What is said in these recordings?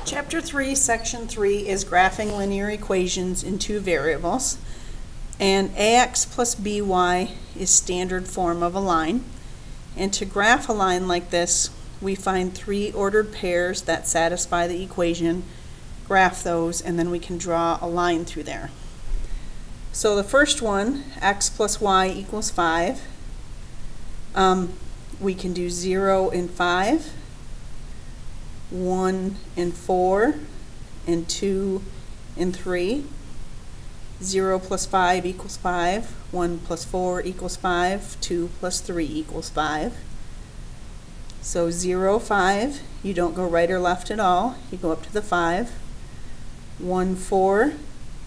Chapter 3, Section 3 is graphing linear equations in two variables. And ax plus by is standard form of a line. And to graph a line like this, we find three ordered pairs that satisfy the equation, graph those, and then we can draw a line through there. So the first one, x plus y equals 5. We can do 0 and 5. 1 and 4, and 2 and 3. 0 plus 5 equals 5. 1 plus 4 equals 5. 2 plus 3 equals 5. So 0, 5, you don't go right or left at all. You go up to the 5. 1, 4,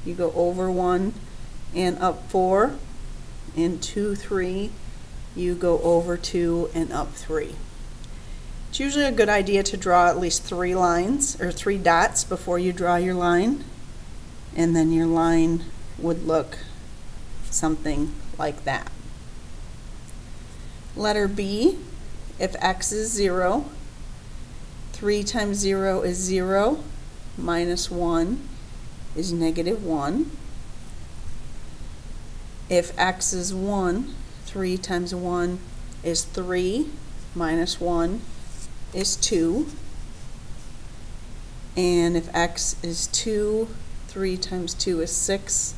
you go over 1 and up 4. And 2, 3, you go over 2 and up 3. It's usually a good idea to draw at least 3 lines or 3 dots before you draw your line, and then your line would look something like that. Letter B, if x is 0, 3 times 0 is 0, minus 1 is negative 1. If x is 1, 3 times 1 is 3, minus 1 is 2. And if x is 2, 3 times 2 is 6,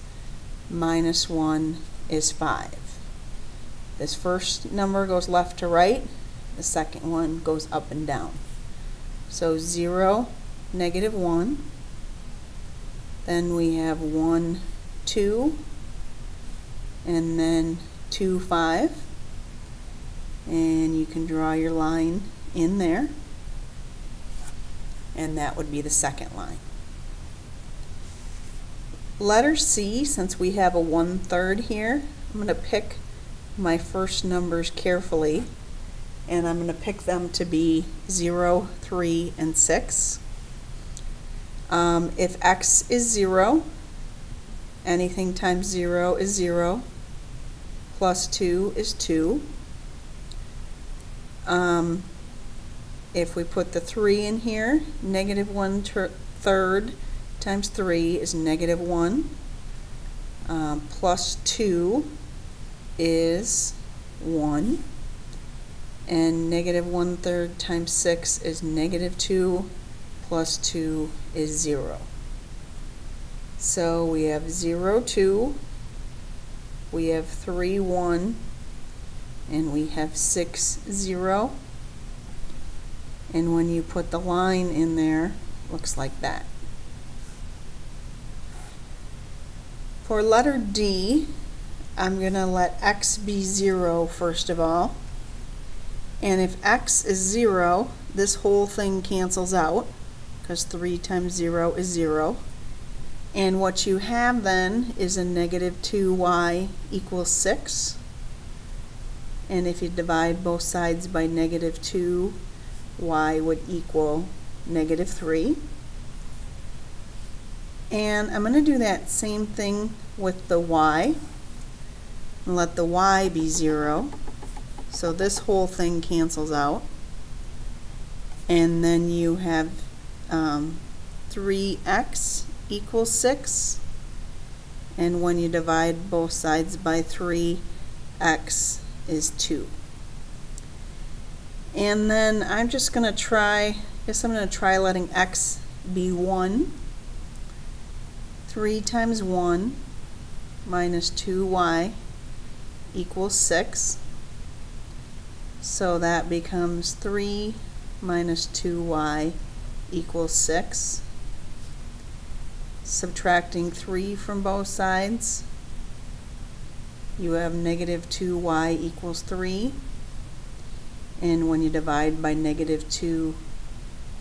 minus 1 is 5. This first number goes left to right, the second one goes up and down. So 0, negative 1, then we have 1, 2, and then 2, 5, and you can draw your line in there, and that would be the second line. Letter C, since we have a 1/3 here, I'm going to pick my first numbers carefully, and I'm going to pick them to be 0, 3, and 6. If x is 0, anything times 0 is 0, plus 2 is 2. If we put the 3 in here, negative 1/3 times 3 is negative 1. Plus 2 is 1. And negative 1/3 times 6 is negative 2. Plus 2 is 0. So we have 0, 2. We have 3, 1. And we have 6, 0. And when you put the line in there, looks like that. For letter D, I'm going to let x be 0 first of all. And if x is 0, this whole thing cancels out, because 3 times 0 is 0. And what you have then is a negative 2y equals 6. And if you divide both sides by negative 2, y would equal negative 3. And I'm going to do that same thing with the y. And let the y be 0. So this whole thing cancels out. And then you have 3x equals 6. And when you divide both sides by 3, x is 2. And then I'm just going to try, I'm going to try letting x be 1. 3 times 1 minus 2y equals 6. So that becomes 3 minus 2y equals 6. Subtracting 3 from both sides, you have negative 2y equals 3. And when you divide by negative 2,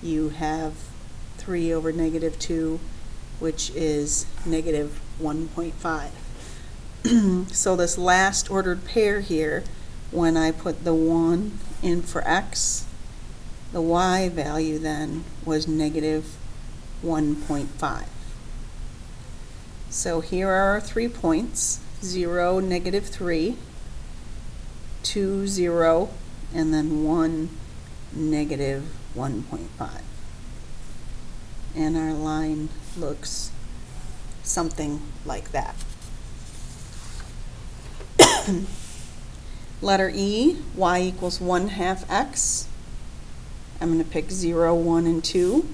you have 3 over negative 2, which is negative 1.5. So this last ordered pair here, when I put the 1 in for x, the y value then was negative 1.5. So here are our 3 points, 0, negative 3, 2, 0, and then 1, negative 1.5. and our line looks something like that. Letter E, y equals 1/2 x. I'm going to pick 0, 1, and 2.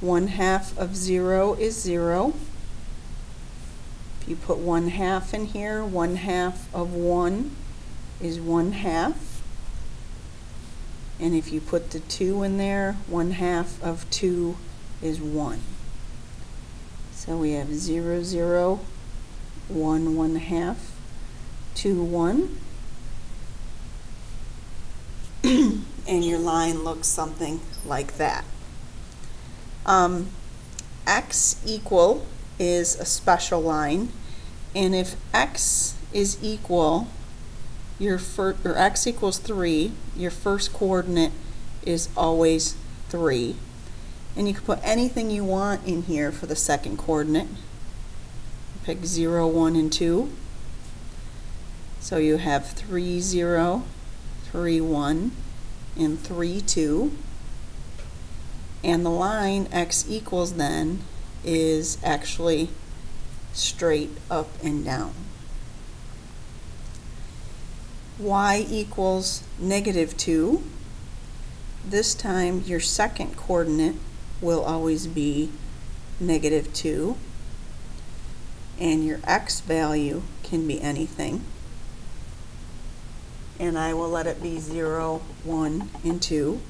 1/2 of 0 is 0. If you put 1/2 in here, 1/2 of 1 is 1/2. And if you put the 2 in there, 1/2 of 2 is 1. So we have 0, 0, 1, 1/2, 2, 1. And your line looks something like that. X equal is a special line, and if x is equal, or x equals 3, your first coordinate is always 3. And you can put anything you want in here for the second coordinate. Pick 0, 1, and 2. So you have 3, 0, 3, 1, and 3, 2. And the line x equals then is actually straight up and down. Y equals -2. This time your second coordinate will always be -2. And your x value can be anything. And I will let it be 0, 1, and 2.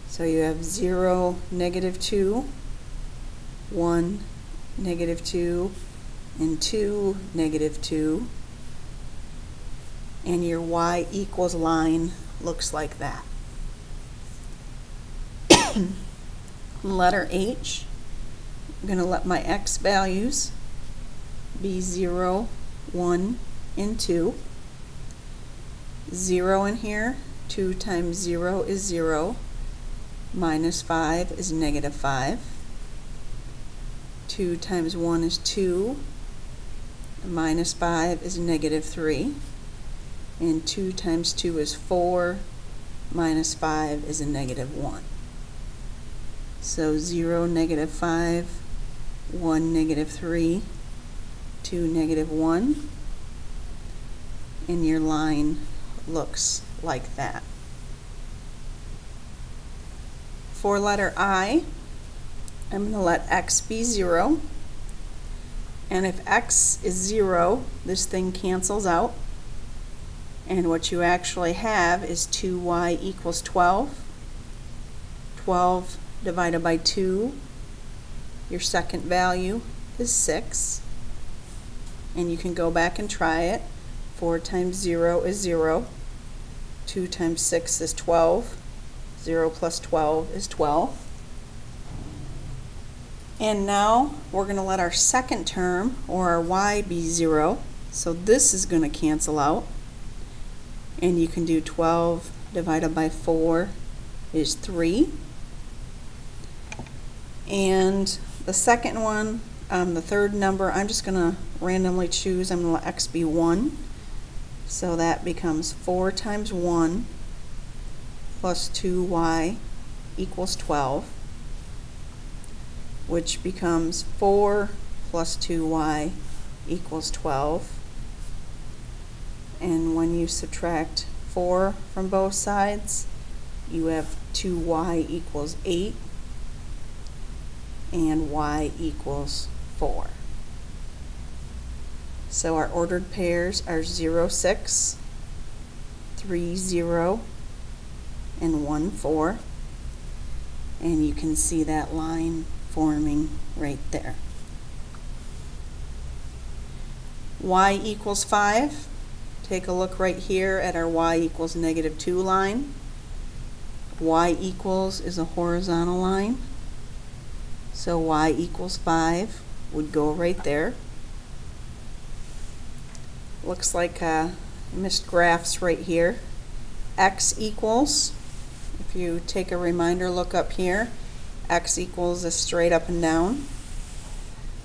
So you have 0, -2, 1, -2, and 2, -2. And your y equals line looks like that. Letter H, I'm going to let my x values be 0, 1, and 2. 0 in here, 2 times 0 is 0. -5 is -5. 2 times 1 is 2. -5 is -3. And 2 times 2 is 4. -5 is a -1. So 0, -5, 1, -3, 2, -1. And your line looks like that. For letter I, I'm going to let x be 0. And if x is 0, this thing cancels out. And what you actually have is 2y equals 12. 12 divided by 2, your second value is 6. And you can go back and try it. 4 times 0 is 0. 2 times 6 is 12. 0 plus 12 is 12. And now we're going to let our second term, or our y, be 0. So this is going to cancel out. And you can do 12 divided by 4 is 3. And the second one, the third number, I'm just going to randomly choose. I'm going to let x be 1. So that becomes 4 times 1 plus 2y equals 12, which becomes 4 plus 2y equals 12. And when you subtract 4 from both sides, you have 2y equals 8 and y equals 4. So our ordered pairs are 0, 6, 3, 0, and 1, 4. And you can see that line forming right there. Y equals 5. Take a look right here at our y equals -2 line. Y equals is a horizontal line. So y equals 5 would go right there. Looks like missed graphs right here. X equals, if you take a reminder look up here, x equals is straight up and down.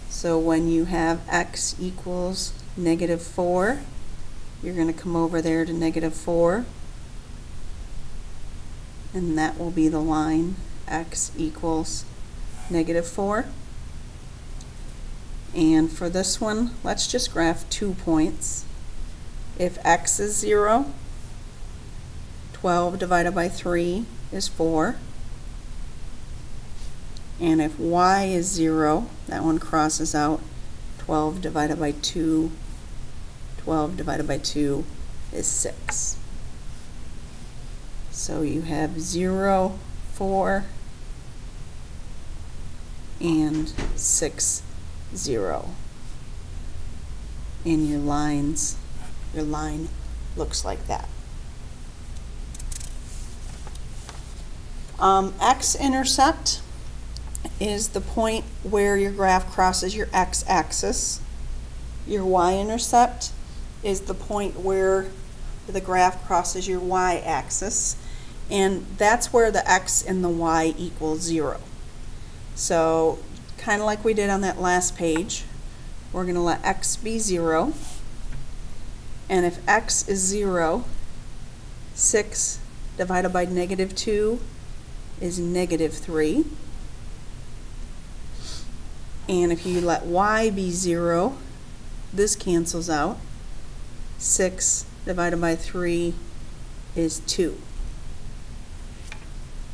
So when you have x equals -4, you're going to come over there to -4, and that will be the line x equals -4. And for this one, let's just graph 2 points. If x is 0, 12 divided by 3 is 4. And if y is 0, that one crosses out. 12 divided by 2, 12 divided by 2 is 6. So you have 0, 4, and 6, 0. And your line looks like that. X-intercept is the point where your graph crosses your x-axis. Your y-intercept is the point where the graph crosses your y-axis, and that's where the x and the y equal 0. So kind of like we did on that last page, we're going to let x be 0, and if x is 0, 6 divided by -2 is -3. And if you let y be 0, this cancels out. 6 divided by 3 is 2.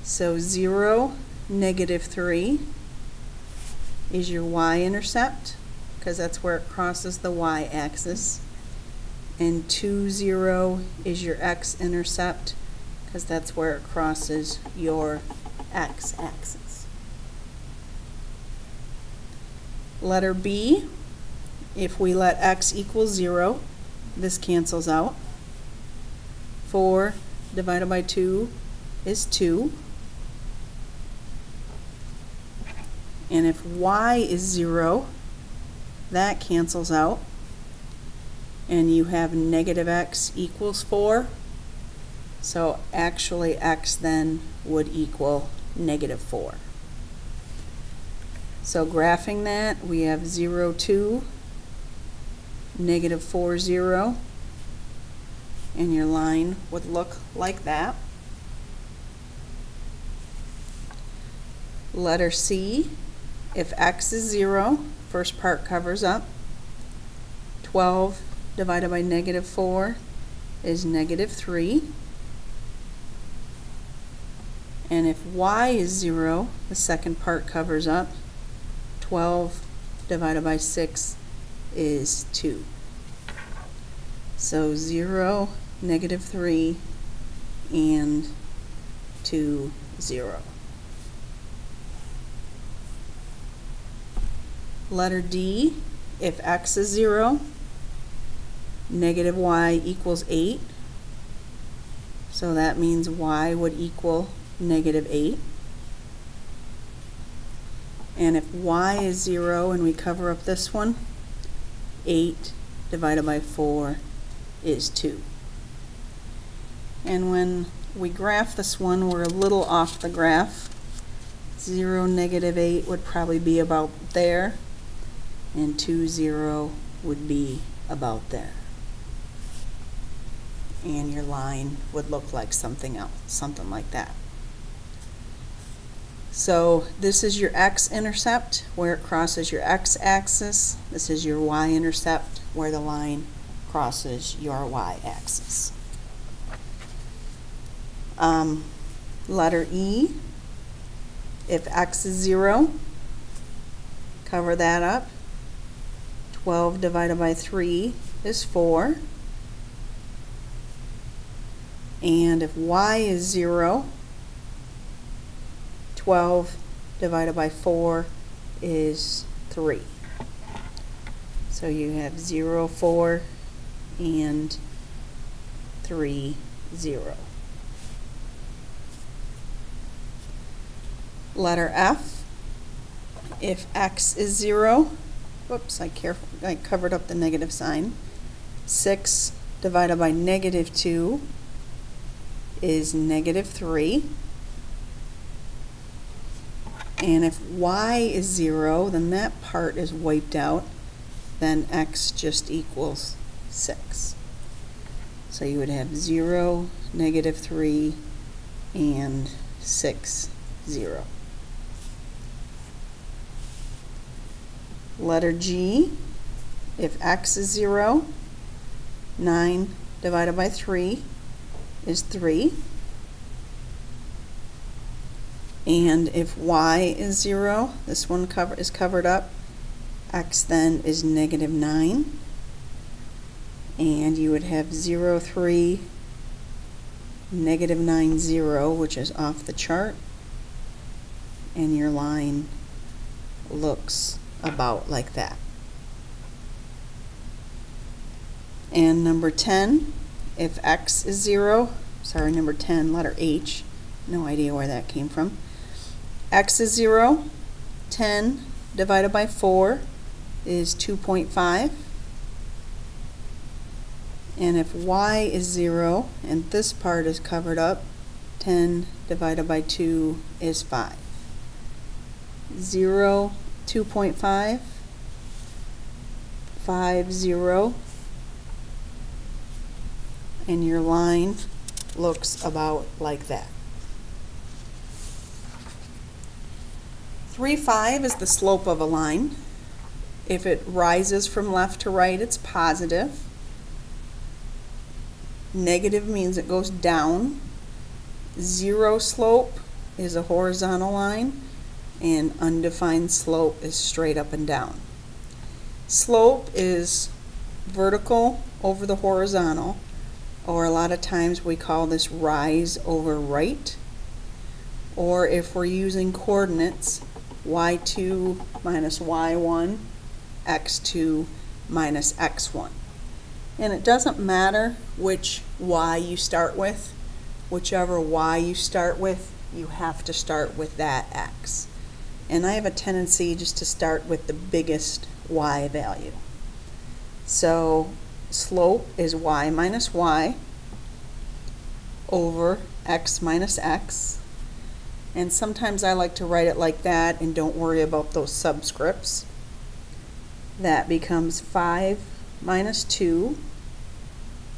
So 0, -3 is your y-intercept, because that's where it crosses the y-axis. And 2, 0 is your x-intercept, because that's where it crosses your x-axis. Letter B, if we let x equal 0, this cancels out. 4 divided by 2 is 2. And if y is 0, that cancels out. And you have -x equals 4. So actually x then would equal -4. So graphing that, we have 0, 2, -4, 0, and your line would look like that. Letter C, if x is 0, first part covers up. 12 divided by -4 is -3. And if y is 0, the second part covers up. 12 divided by 6 is 2. So 0, -3, and 2, 0. Letter D, if x is 0, -y equals 8. So that means y would equal -8. And if y is 0 and we cover up this one, 8 divided by 4 is 2. And when we graph this one, we're a little off the graph. 0, -8 would probably be about there, and 2, 0 would be about there. And your line would look like something else, something like that. So this is your x-intercept, where it crosses your x-axis. This is your y-intercept, where the line crosses your y-axis. Letter E, if x is 0, cover that up. 12 divided by 3 is 4. And if y is 0, 12 divided by 4 is 3. So you have 0, 4, and 3, 0. Letter F, if x is 0, whoops, I covered up the negative sign. 6 divided by -2 is -3. And if y is 0, then that part is wiped out. Then x just equals 6. So you would have 0, -3, and 6, 0. Letter G, if x is 0, 9 divided by 3 is 3. And if y is 0, this one is covered up, x then is negative 9. And you would have 0, 3, negative 9, 0, which is off the chart. And your line looks about like that. And number 10, if x is 0, sorry, number 10, letter H, no idea where that came from. X is 0, 10 divided by 4 is 2.5. And if y is 0, and this part is covered up, 10 divided by 2 is 5. 0, 2.5, 5, 0, and your line looks about like that. 3, 5 is the slope of a line. If it rises from left to right, it's positive. Negative means it goes down. 0 slope is a horizontal line, and undefined slope is straight up and down. Slope is vertical over the horizontal, or a lot of times we call this rise over right. Or if we're using coordinates, y2 minus y1, x2 minus x1. And it doesn't matter which y you start with. Whichever y you start with, you have to start with that x. And I have a tendency just to start with the biggest y value. So slope is y minus y over x minus x. And sometimes I like to write it like that and don't worry about those subscripts. That becomes 5 minus 2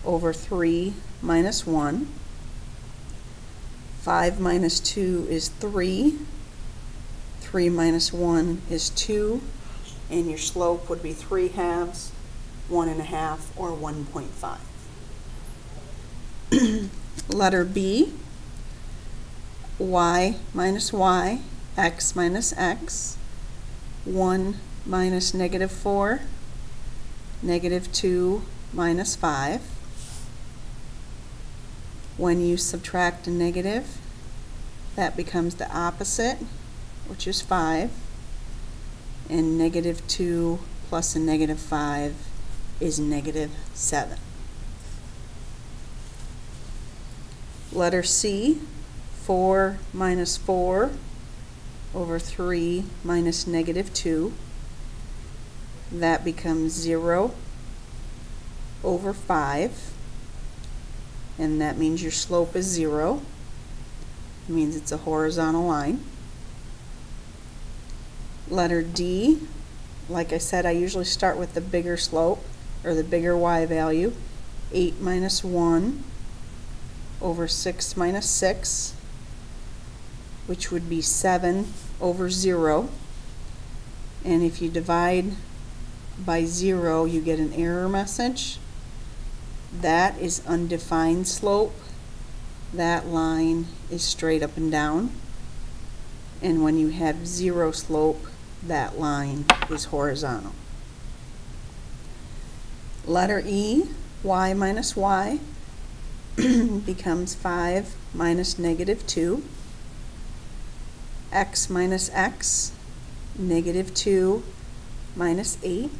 over 3 minus 1. 5 minus 2 is 3. 3 minus 1 is 2. And your slope would be 3/2, 1.5, or 1.5. Letter B, y minus y, x minus x, 1 minus negative 4, negative 2 minus 5. When you subtract a negative, that becomes the opposite, which is 5. And negative 2 plus a negative 5 is negative 7. Letter C, 4 minus 4 over 3 minus negative 2. That becomes 0 over 5. And that means your slope is 0. It means it's a horizontal line. Letter D, like I said, I usually start with the bigger slope, or the bigger y value. 8 minus 1 over 6 minus 6, which would be 7 over 0. And if you divide by 0, you get an error message. That is undefined slope. That line is straight up and down. And when you have 0 slope, that line is horizontal. Letter E, y minus y, becomes 5 minus negative 2. X minus x, negative 2 minus 8.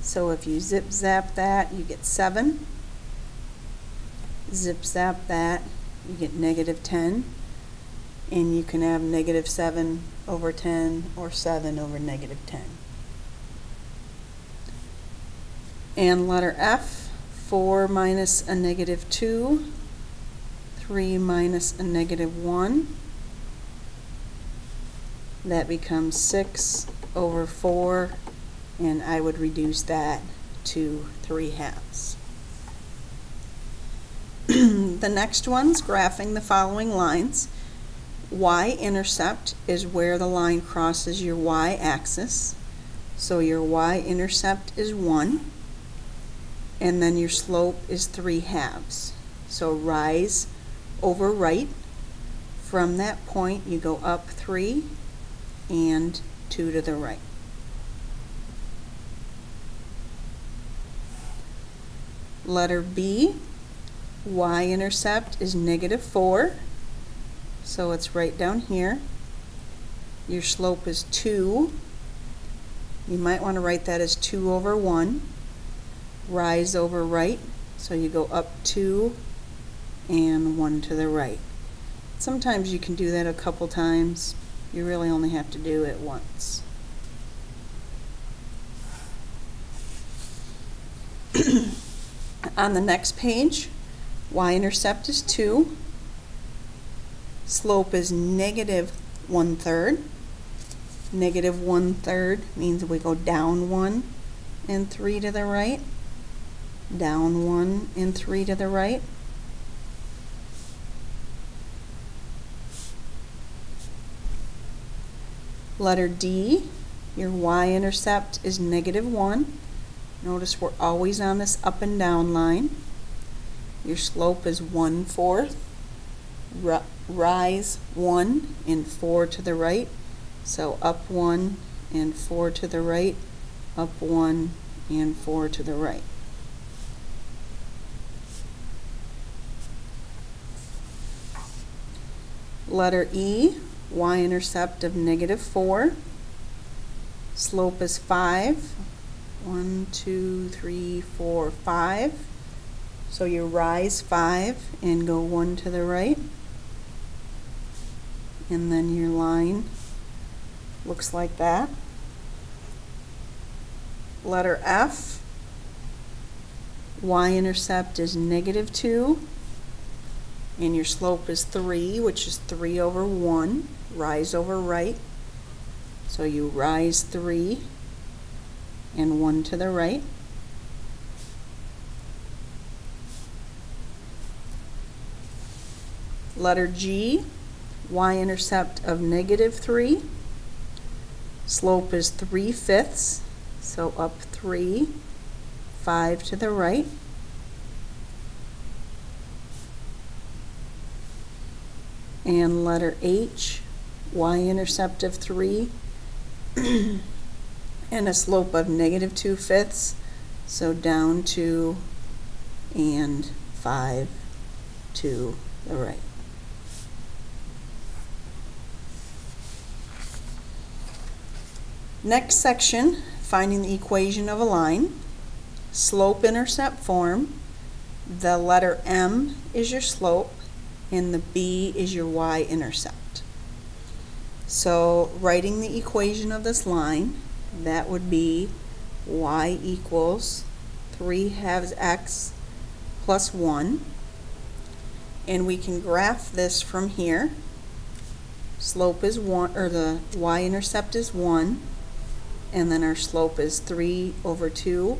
So if you zip zap that, you get 7. Zip zap that, you get negative 10. And you can have negative 7 over 10 or 7 over negative 10. And letter F, 4 minus a negative 2, 3 minus a negative 1. That becomes 6 over 4, and I would reduce that to 3/2. The next one's graphing the following lines. Y-intercept is where the line crosses your y-axis. So your y-intercept is 1, and then your slope is 3/2. So rise over right. From that point, you go up 3 and 2 to the right. Letter B, y-intercept is -4, so it's right down here. Your slope is 2. You might want to write that as 2 over 1. Rise over right, so you go up 2 and 1 to the right. Sometimes you can do that a couple times. You really only have to do it once. On the next page, y-intercept is 2. Slope is -1/3. -1/3 means we go down 1 and 3 to the right. Down 1 and 3 to the right. Letter D, your y-intercept is -1. Notice we're always on this up and down line. Your slope is 1/4. Rise 1 and 4 to the right. So up 1 and 4 to the right, up 1 and 4 to the right. Letter E, y-intercept of -4. Slope is 5. 1, 2, 3, 4, 5. So you rise 5 and go 1 to the right. And then your line looks like that. Letter F, y-intercept is -2. And your slope is 3, which is 3 over 1. Rise over right. So you rise 3 and 1 to the right. Letter G, y-intercept of -3. Slope is 3/5, so up 3, 5 to the right. And letter H, y-intercept of 3 and a slope of -2/5, so down 2 and 5 to the right. Next section, finding the equation of a line. Slope-intercept form. The letter M is your slope and the B is your y-intercept. So writing the equation of this line, that would be y equals 3/2 x plus 1. And we can graph this from here. Slope is 1, or the y-intercept is 1, and then our slope is 3 over 2.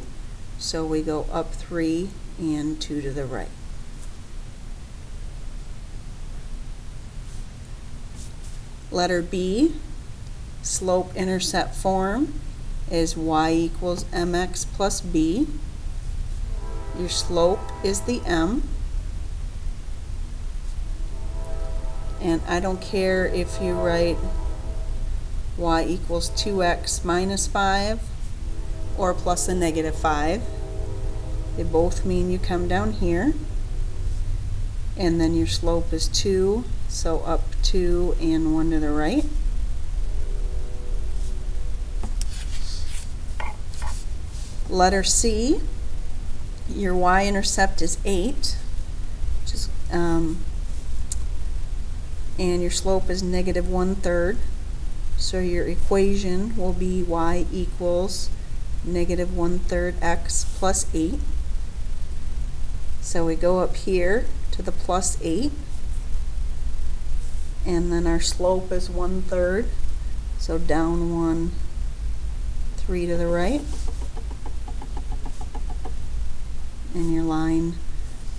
So we go up 3 and 2 to the right. Letter B, slope-intercept form is y equals mx plus b. Your slope is the m. And I don't care if you write y equals 2x minus 5 or plus a -5. They both mean you come down here. And then your slope is 2, so up 2 and 1 to the right. Letter C, your y-intercept is 8, and your slope is -1/3. So your equation will be y equals -1/3 x plus 8. So we go up here to the plus 8, and then our slope is 1/3, so down 1, 3 to the right, and your line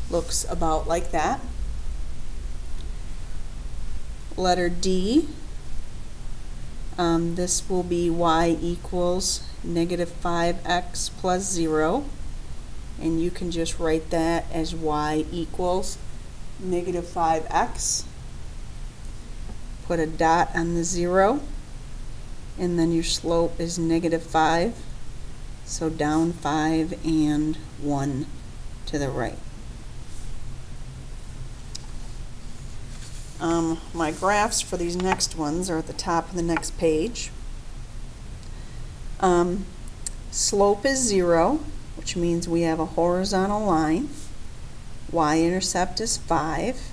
looks about like that. Letter D, This will be y equals negative 5x plus 0, and you can just write that as y equals negative 5x. Put a dot on the 0, and then your slope is negative 5, so down 5 and 1 to the right. My graphs for these next ones are at the top of the next page. Slope is 0, which means we have a horizontal line. Y-intercept is 5.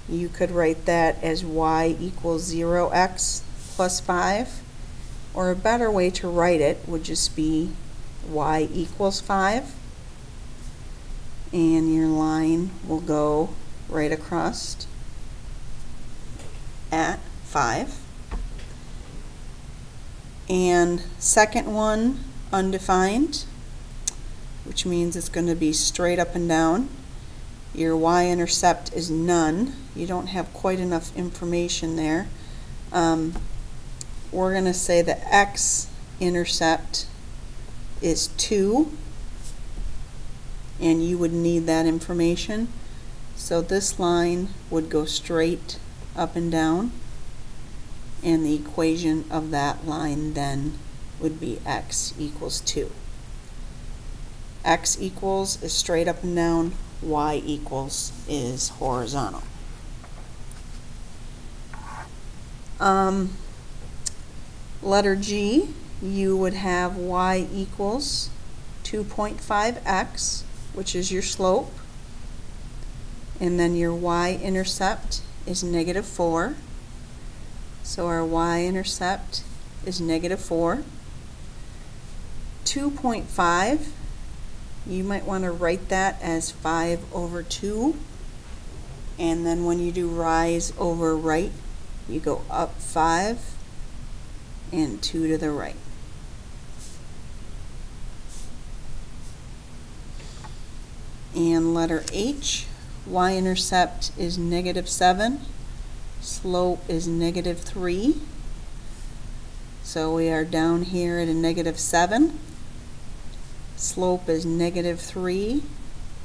You could write that as y equals 0x plus 5, or a better way to write it would just be y equals 5, and your line will go right across at 5. And second one, undefined, which means it's going to be straight up and down. Your y-intercept is none. You don't have quite enough information there. We're going to say the x-intercept is 2, and you would need that information. So this line would go straight up and down, and the equation of that line then would be x equals 2. X equals is straight up and down, y equals is horizontal. Letter G, you would have y equals 2.5x, which is your slope, and then your y-intercept is negative 4. So our y-intercept is negative 4. 2.5, you might want to write that as 5 over 2. And then when you do rise over right, you go up 5 and 2 to the right. And letter H, y-intercept is negative 7. Slope is negative 3. So we are down here at a negative 7. Slope is negative 3.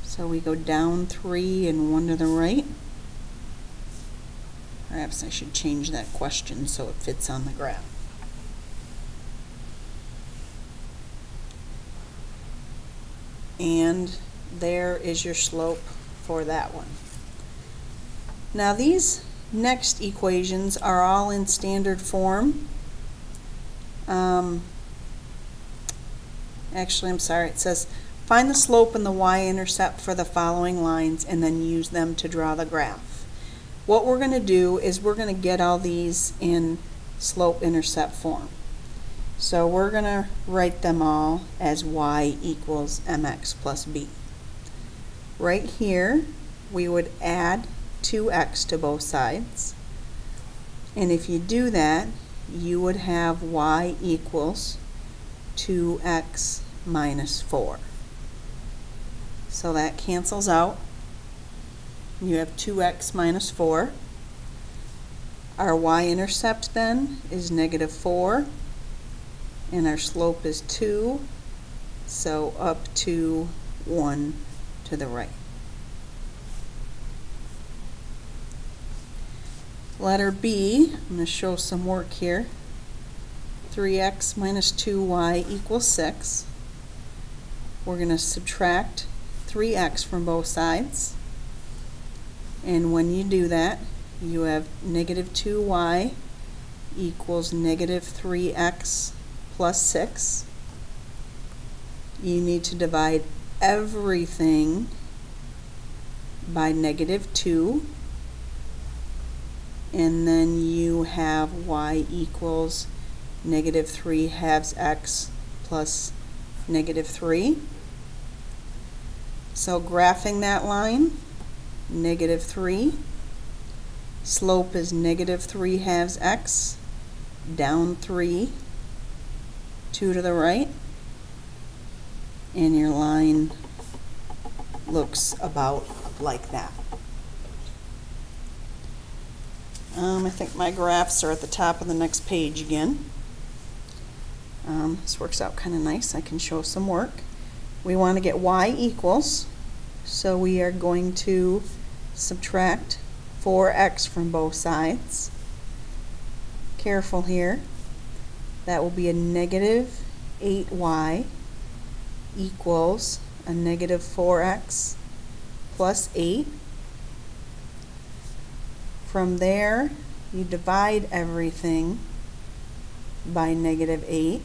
So we go down 3 and 1 to the right. Perhaps I should change that question so it fits on the graph. And there is your slope for that one. Now these next equations are all in standard form. Actually, I'm sorry, it says find the slope and the y-intercept for the following lines and then use them to draw the graph. What we're going to do is we're going to get all these in slope-intercept form. So we're going to write them all as y equals mx plus b. Right here, we would add 2x to both sides. And if you do that, you would have y equals 2x minus 4. So that cancels out. You have 2x minus 4. Our y-intercept then is negative 4. And our slope is 2. So up to 1 to the right. Letter B, I'm going to show some work here. 3x minus 2y equals 6. We're going to subtract 3x from both sides. And when you do that, you have negative 2y equals negative 3x plus 6. You need to divide everything by negative 2. And then you have y equals negative 3 halves x plus negative 3. So graphing that line, negative 3. Slope is negative 3 halves x, down 3, 2 to the right. And your line looks about like that. I think my graphs are at the top of the next page again. This works out kind of nice. I can show some work. We want to get y equals, so we are going to subtract 4x from both sides. Careful here. That will be a negative 8y equals a negative 4x plus 8. From there, you divide everything by negative 8,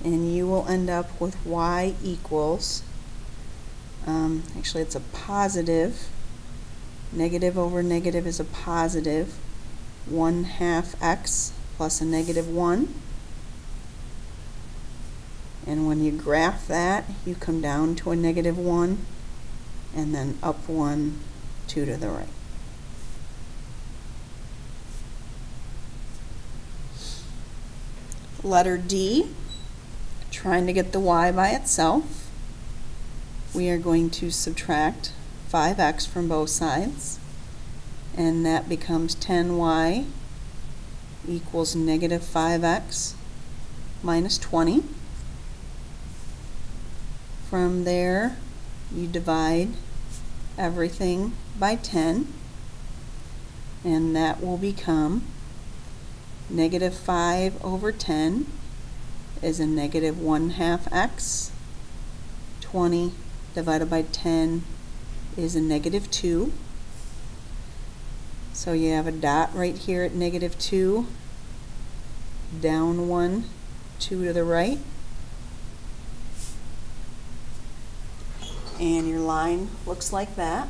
and you will end up with y equals, actually it's a positive, negative over negative is a positive, 1/2 x plus a negative 1. And when you graph that, you come down to a negative 1, and then up 1, 2 to the right. Letter D, trying to get the y by itself. We are going to subtract 5x from both sides, and that becomes 10y equals negative 5x minus 20. From there, you divide everything by 10, and that will become negative 5 over 10 is a negative 1/2 x. 20 divided by 10 is a negative 2. So you have a dot right here at negative 2, down 1, 2 to the right. And your line looks like that.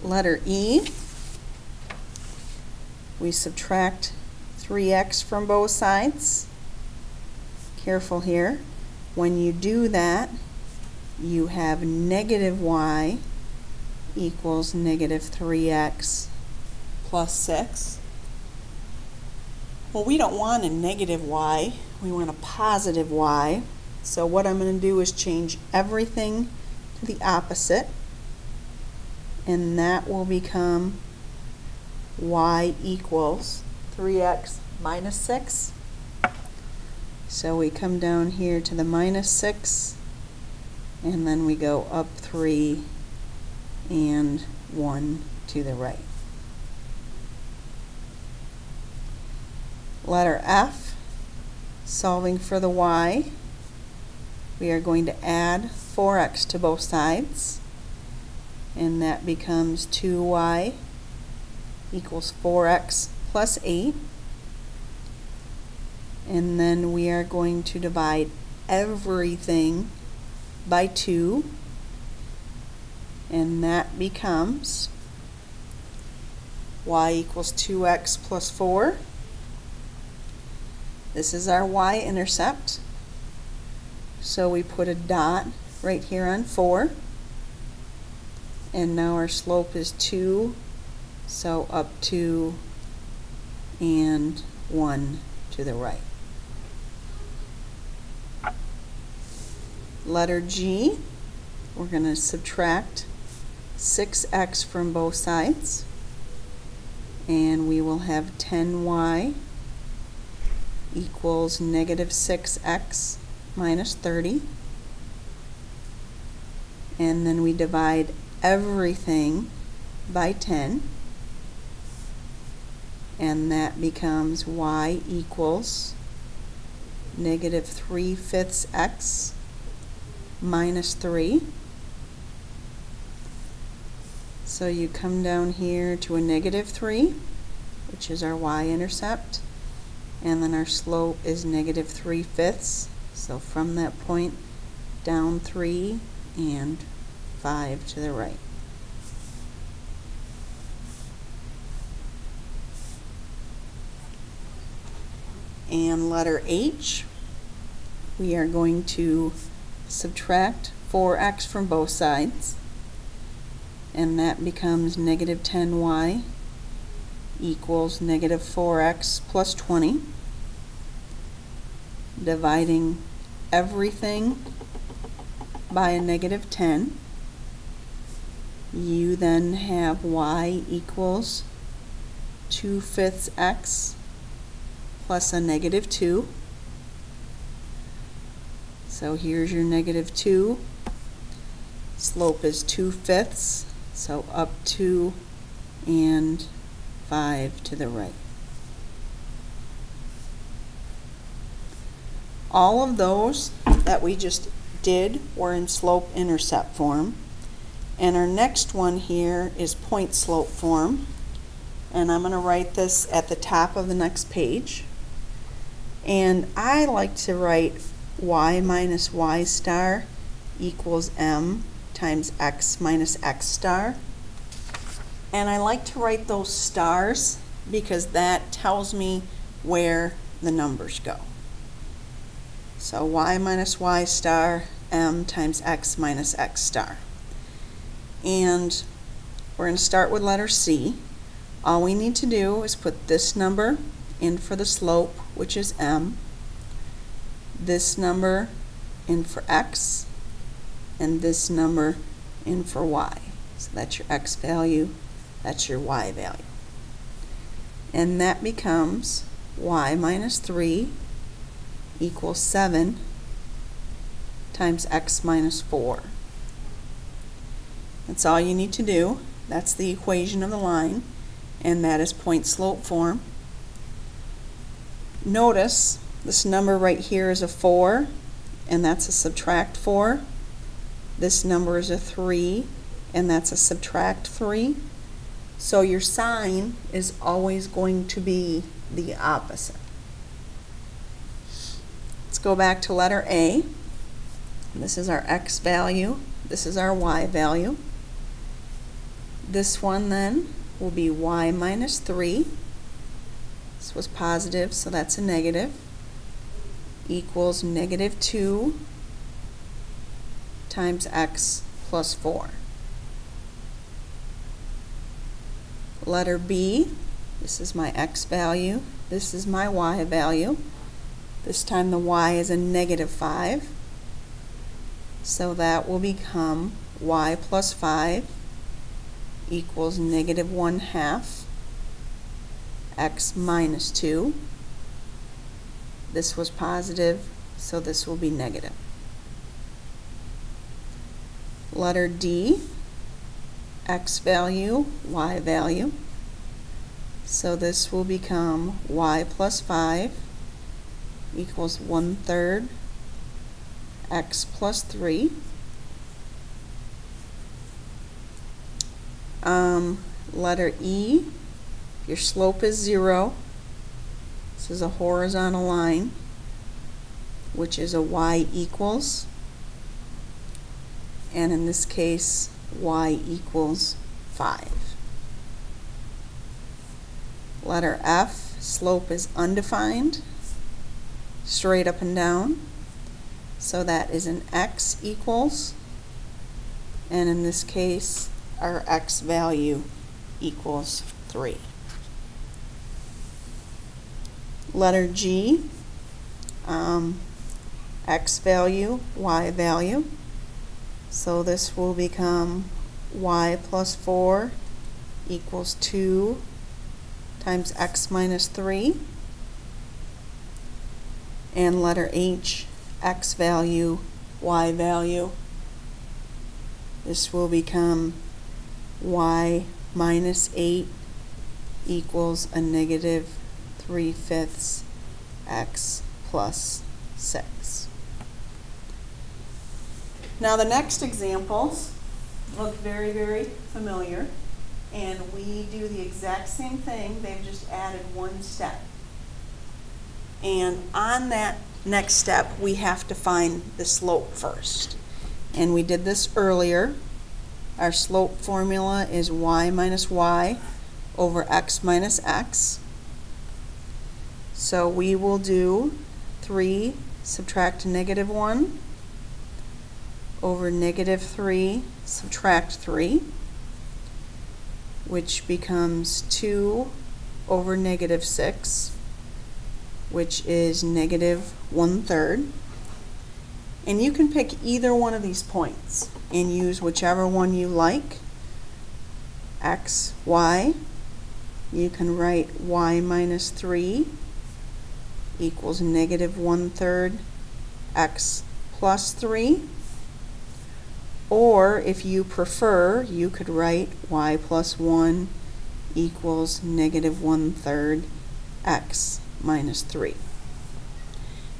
Letter E, we subtract 3x from both sides. Careful here. When you do that, you have negative y equals negative 3x plus 6. Well, we don't want a negative y, we want a positive y. So what I'm going to do is change everything to the opposite, and that will become y equals 3x minus 6. So we come down here to the minus 6, and then we go up 3 and 1 to the right. Letter F, solving for the y. We are going to add 4x to both sides, and that becomes 2y equals 4x plus 8. And then we are going to divide everything by 2, and that becomes y equals 2x plus 4. This is our y-intercept. So we put a dot right here on 4, and now our slope is 2, so up 2 and 1 to the right. Letter G, we're going to subtract 6x from both sides, and we will have 10y equals negative 6x minus 30, and then we divide everything by 10, and that becomes y equals negative 3/5 x minus 3. So you come down here to a negative 3, which is our y-intercept, and then our slope is negative 3/5. So from that point, down 3 and 5 to the right. And letter H, we are going to subtract 4x from both sides, and that becomes negative 10y equals negative 4x plus 20. Dividing everything by a negative 10, you then have y equals 2/5 x plus a negative 2. So here's your negative 2. Slope is 2/5, so up 2 and 5 to the right. All of those that we just did were in slope-intercept form. And our next one here is point slope form. And I'm going to write this at the top of the next page. And I like to write y minus y star equals m times x minus x star. And I like to write those stars because that tells me where the numbers go. So y minus y star m times x minus x star. And we're going to start with letter C. All we need to do is put this number in for the slope, which is m, this number in for x, and this number in for y. So that's your x value, that's your y value. And that becomes y minus 3 equals 7 times x minus 4. That's all you need to do. That's the equation of the line, and that is point slope form. Notice this number right here is a 4, and that's a subtract 4. This number is a 3, and that's a subtract 3. So your sign is always going to be the opposite. Let's go back to letter A. This is our x value. This is our y value. This one then will be y minus 3. This was positive, so that's a negative. Equals negative 2 times x plus 4. Letter B, this is my x value. This is my y value. This time the y is a negative 5. So that will become y plus 5 equals negative 1/2 x minus 2. This was positive, so this will be negative. Letter D, x value, y value. So this will become y plus 5 equals 1/3 x plus 3. Letter E, your slope is 0. This is a horizontal line, which is a y equals, and in this case y equals 5. Letter F, slope is undefined, straight up and down, so that is an x equals, and in this case our x value equals 3. Letter G, x value, y value. So this will become y plus 4 equals 2 times x minus 3. And letter H, x value, y value. This will become y minus 8 equals a negative 3/5 x plus 6. Now the next examples look very, very familiar, and we do the exact same thing. They've just added one step. And on that next step, we have to find the slope first. And we did this earlier. Our slope formula is y minus y over x minus x. So we will do 3 subtract negative 1 over negative 3 subtract 3, which becomes 2 over negative 6, which is negative 1/3. And you can pick either one of these points and use whichever one you like. x, y. You can write y minus 3 equals negative 1/3 x plus 3. Or if you prefer, you could write y plus 1 equals negative 1/3 x minus 3.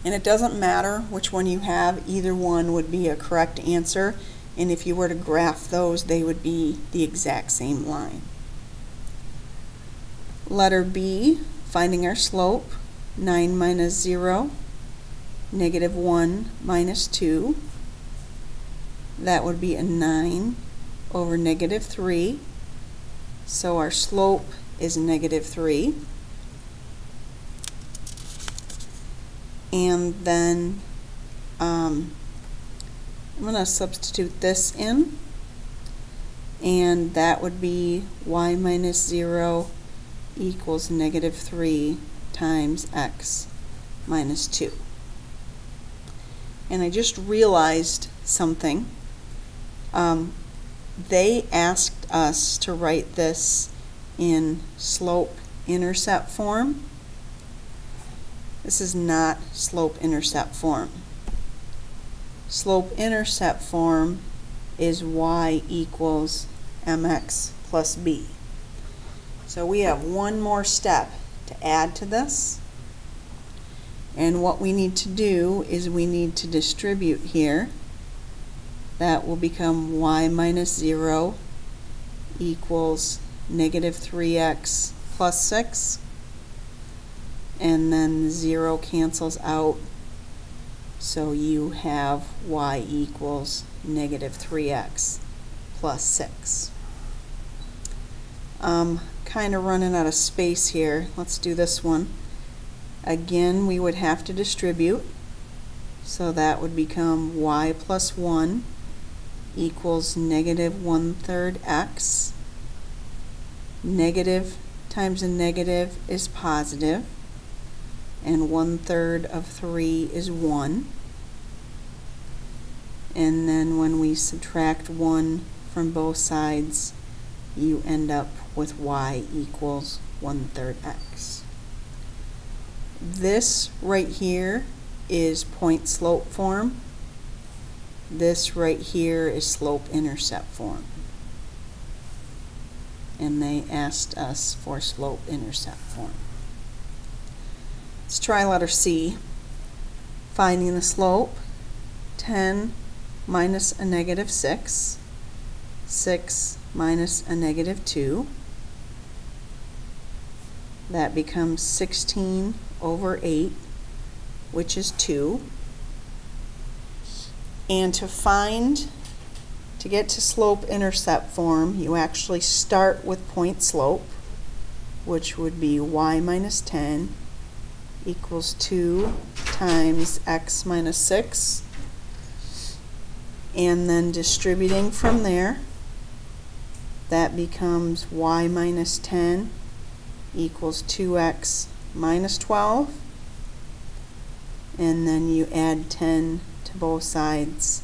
And it doesn't matter which one you have, either one would be a correct answer, and if you were to graph those, they would be the exact same line. Letter B, finding our slope, 9 minus 0, negative 1 minus 2. That would be a 9 over negative 3. So our slope is negative 3. And then I'm going to substitute this in, and that would be y minus 0 equals negative 3 times x minus 2. And I just realized something. They asked us to write this in slope-intercept form. This is not slope-intercept form. Slope-intercept form is y equals mx plus b. So we have one more step to add to this. And what we need to do is we need to distribute here. That will become y minus 0 equals negative 3x plus 6. And then 0 cancels out. So you have y equals negative 3x plus 6. Kind of running out of space here. Let's do this one. Again, we would have to distribute. So that would become y plus 1 equals negative 1/3 x. Negative times a negative is positive, and 1/3 of 3 is 1. And then when we subtract 1 from both sides, you end up with y equals 1/3 x. This right here is point slope form. This right here is slope-intercept form. And they asked us for slope-intercept form. Let's try letter C. Finding the slope, 10 minus a negative 6, 6 minus a negative 2. That becomes 16 over 8, which is 2. And to get to slope-intercept form, you actually start with point slope, which would be y minus 10 equals 2 times x minus 6. And then distributing from there, that becomes y minus 10 equals 2x minus 12. And then you add 10 to both sides,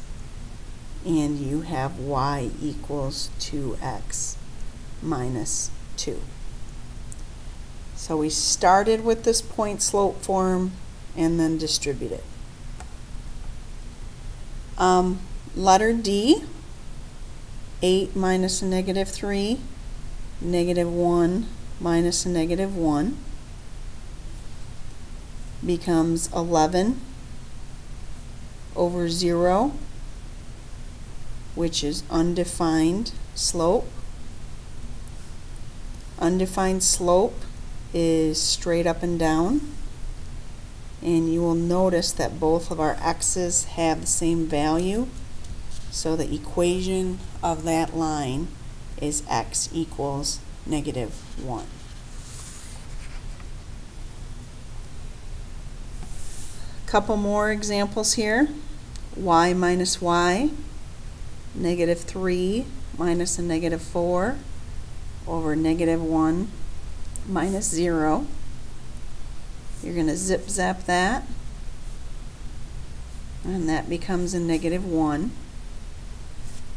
and you have y equals 2x minus 2. So we started with this point slope form and then distributed. Letter D, 8 minus a negative 3, negative 1 minus a negative 1 becomes 11 over 0, which is undefined slope. Undefined slope is straight up and down, and you will notice that both of our x's have the same value, so the equation of that line is x equals negative 1. Couple more examples here. Y minus y, negative 3 minus a negative 4 over negative 1 minus 0. You're going to zip zap that, and that becomes a negative 1.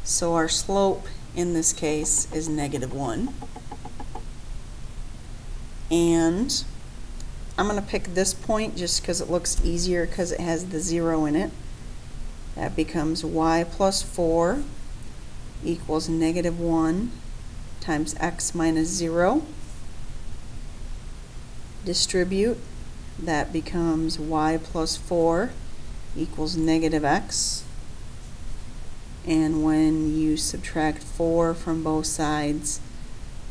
So our slope in this case, is -1. And I'm going to pick this point just because it looks easier because it has the 0 in it. That becomes y plus 4 equals -1 times x minus 0. Distribute. That becomes y plus 4 equals -x. And when you subtract 4 from both sides,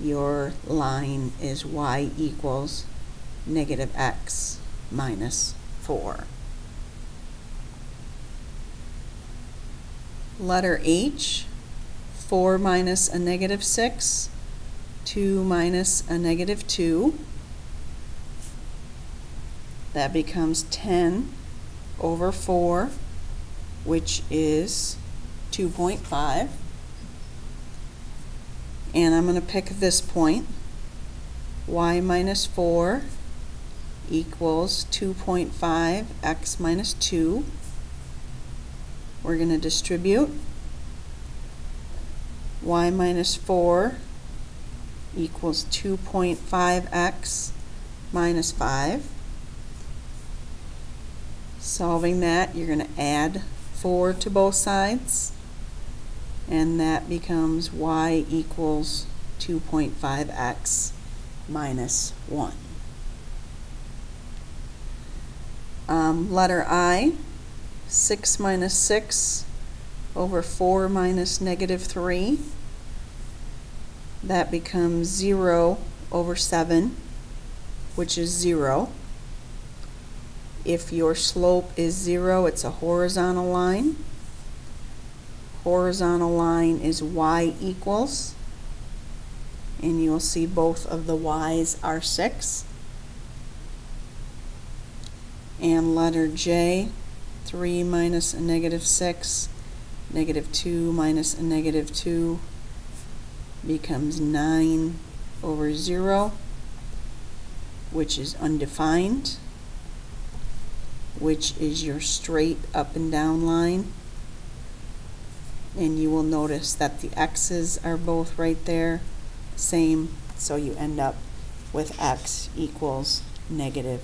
your line is y equals -x minus 4. Letter H, 4 minus a -6, 2 minus a -2. That becomes 10 over 4, which is 2.5. And I'm going to pick this point. Y minus 4 equals 2.5 x minus 2. We're going to distribute. Y minus 4 equals 2.5x minus 5. Solving that, you're going to add 4 to both sides, and that becomes y equals 2.5x minus 1. Letter I, 6 minus 6 over 4 minus -3. That becomes 0 over 7, which is 0. If your slope is 0, it's a horizontal line. Horizontal line is y equals, and you'll see both of the y's are 6. And letter J, 3 minus a -6, -2 minus a -2 becomes 9 over 0, which is undefined, which is your straight up and down line. And you will notice that the x's are both right there, same, so you end up with x equals -2.